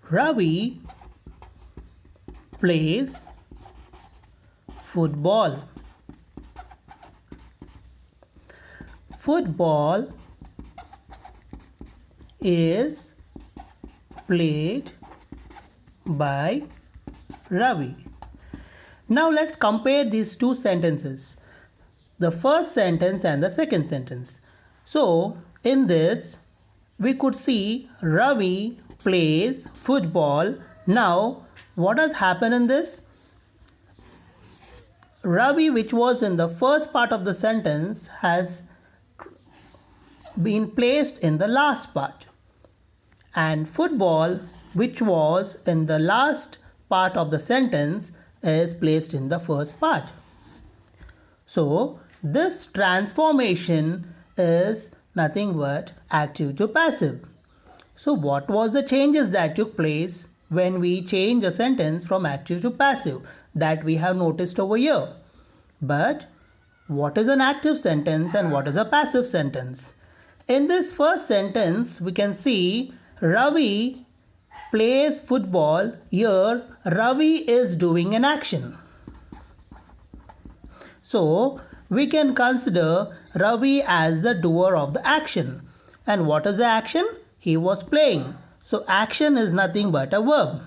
Ravi plays football. Football is played by Ravi. Now let's compare these two sentences, the first sentence and the second sentence. So in this we could see Ravi plays football. Now what has happened in this? Ravi, which was in the first part of the sentence, has been placed in the last part, and football, which was in the last part of the sentence, is placed in the first part. So this transformation is nothing but active to passive. So what was the changes that took place when we change a sentence from active to passive that we have noticed over here? But what is an active sentence and what is a passive sentence? In this first sentence, we can see Ravi plays football. Here, Ravi is doing an action. So, we can consider Ravi as the doer of the action. And what is the action? He was playing. So, action is nothing but a verb.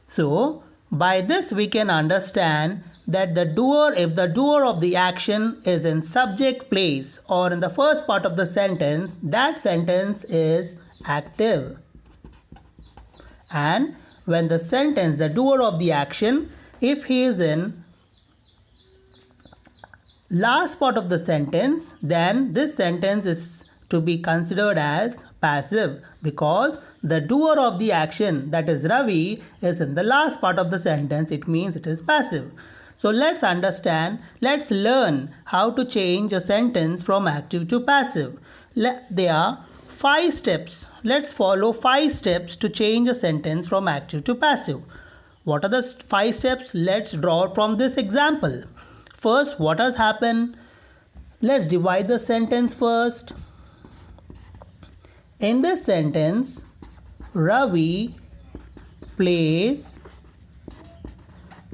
So, by this we can understand that if the doer of the action is in subject place or in the first part of the sentence, that sentence is active. And when the sentence, the doer of the action, if he is in last part of the sentence, then this sentence is to be considered as passive, because the doer of the action, that is Ravi, is in the last part of the sentence. It means it is passive. So let's learn how to change a sentence from active to passive. There are 5 steps. Let's follow 5 steps to change a sentence from active to passive. What are the 5 steps? Let's draw from this example. First, what has happened? Let's divide the sentence first. In this sentence, Ravi plays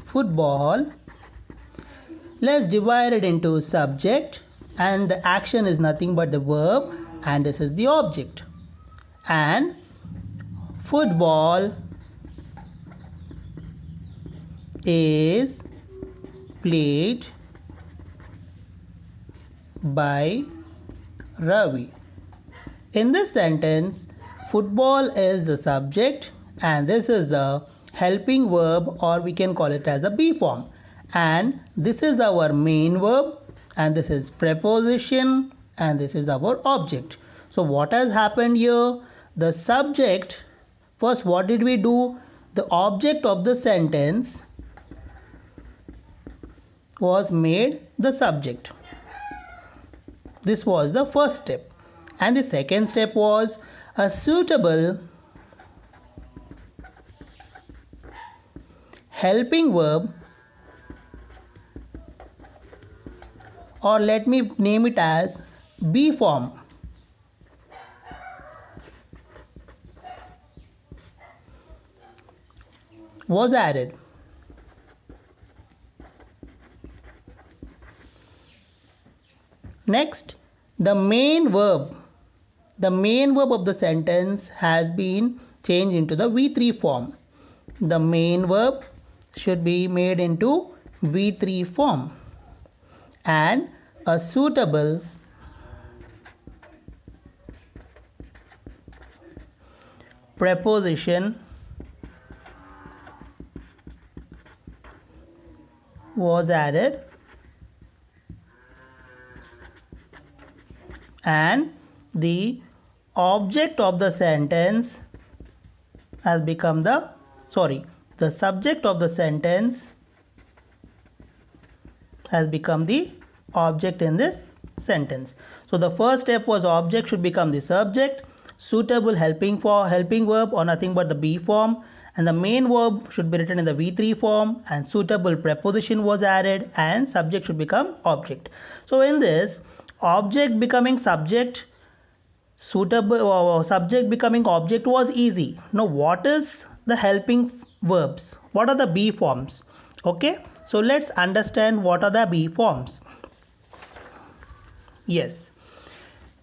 football. Let's divide it into subject, and the action is nothing but the verb, and this is the object. And football is played by Ravi. In this sentence, football is the subject and this is the helping verb, or we can call it as the be form. And this is our main verb, and this is preposition, and this is our object. So what has happened here? The subject, first what did we do? The object of the sentence was made the subject. This was the first step. And the second step was a suitable helping verb, or let me name it as be form, was added. Next, the main verb of the sentence has been changed into the V3 form. The main verb should be made into V3 form, and a suitable preposition was added, and the object of the sentence has become the subject of the sentence has become the object in this sentence. So the first step was object should become the subject, suitable helping verb or nothing but the be form, and the main verb should be written in the V3 form, and suitable preposition was added, and subject should become object. So in this, Object becoming subject, subject becoming object was easy. Now what is the helping verbs? What are the be forms? Okay, so let's understand what are the be forms. Yes,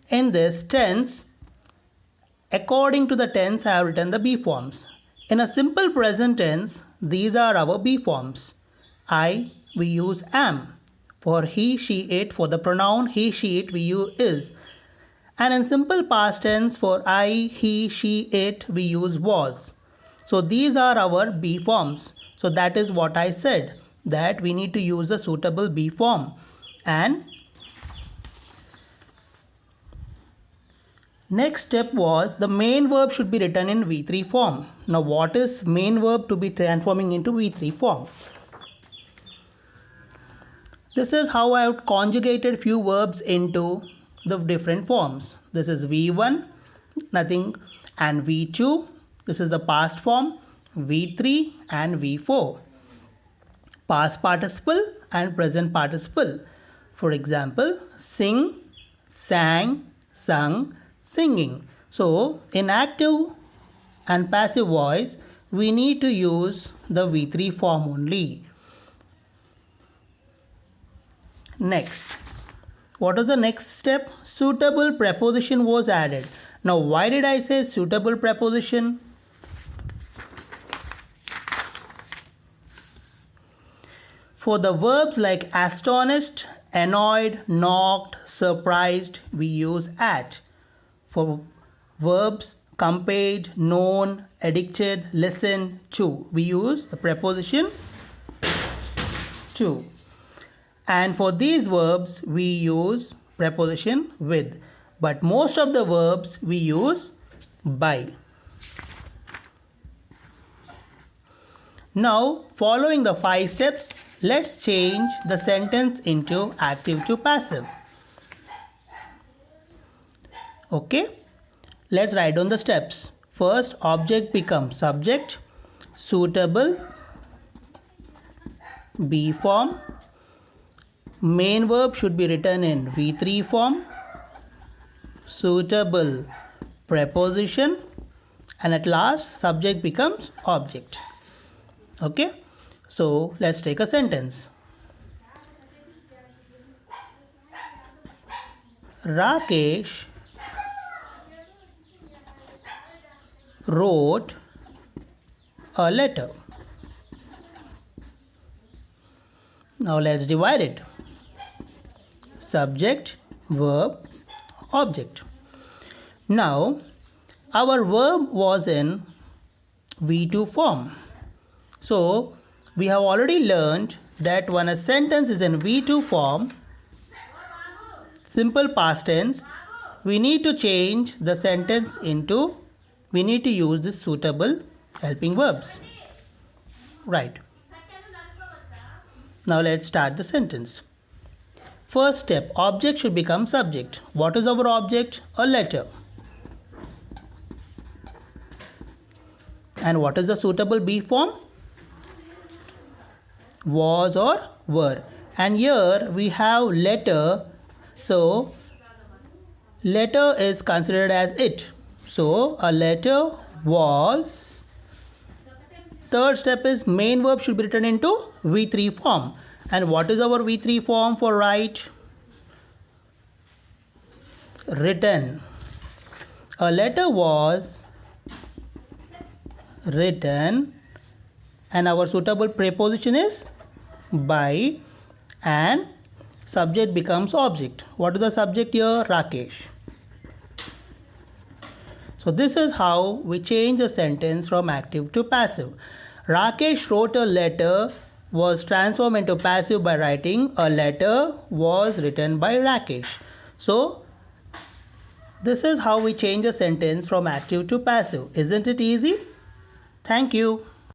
in this tense, according to the tense, I have written the be forms. In a simple present tense, these are our be forms. I, we use am. For he, she, it, for the pronoun he, she, it, we use is. And in simple past tense, for I, he, she, it, we use was. So these are our be forms. So that is what I said, that we need to use a suitable be form. And next step was the main verb should be written in V3 form. Now what is main verb to be transforming into V3 form? This is how I have conjugated few verbs into the different forms. This is V1, nothing, and V2. This is the past form, V3 and V4. Past participle and present participle. For example, sing, sang, sung, singing. So in active and passive voice, we need to use the V3 form only. Next, what is the next step? Suitable preposition was added. Now why did I say suitable preposition? For the verbs like astonished, annoyed, knocked, surprised, we use at. For verbs compared, known, addicted, listen, to, we use the preposition to. And for these verbs, we use preposition with. But most of the verbs we use by. Now, following the 5 steps, let's change the sentence into active to passive. Okay, let's write down the steps. First, object becomes subject, suitable, be form. Main verb should be written in V3 form, suitable preposition, and at last subject becomes object. Okay, so let's take a sentence. Rakesh wrote a letter. Now let's divide it. Subject, verb, object. Now our verb was in V2 form. So we have already learned that when a sentence is in V2 form, simple past tense, we need to change the sentence into, we need to use the suitable helping verbs. Right. Now let's start the sentence. First step, object should become subject. What is our object? A letter. And what is the suitable be form? Was or were. And here we have letter. So letter is considered as it. So a letter was. Third step is main verb should be written into V3 form. And what is our V3 form for write? Written. A letter was written, and our suitable preposition is by, and subject becomes object. What is the subject here? Rakesh. So this is how we change a sentence from active to passive. Rakesh wrote a letter was transformed into passive by writing a letter was written by Rakesh. So this is how we change a sentence from active to passive. Isn't it easy? Thank you.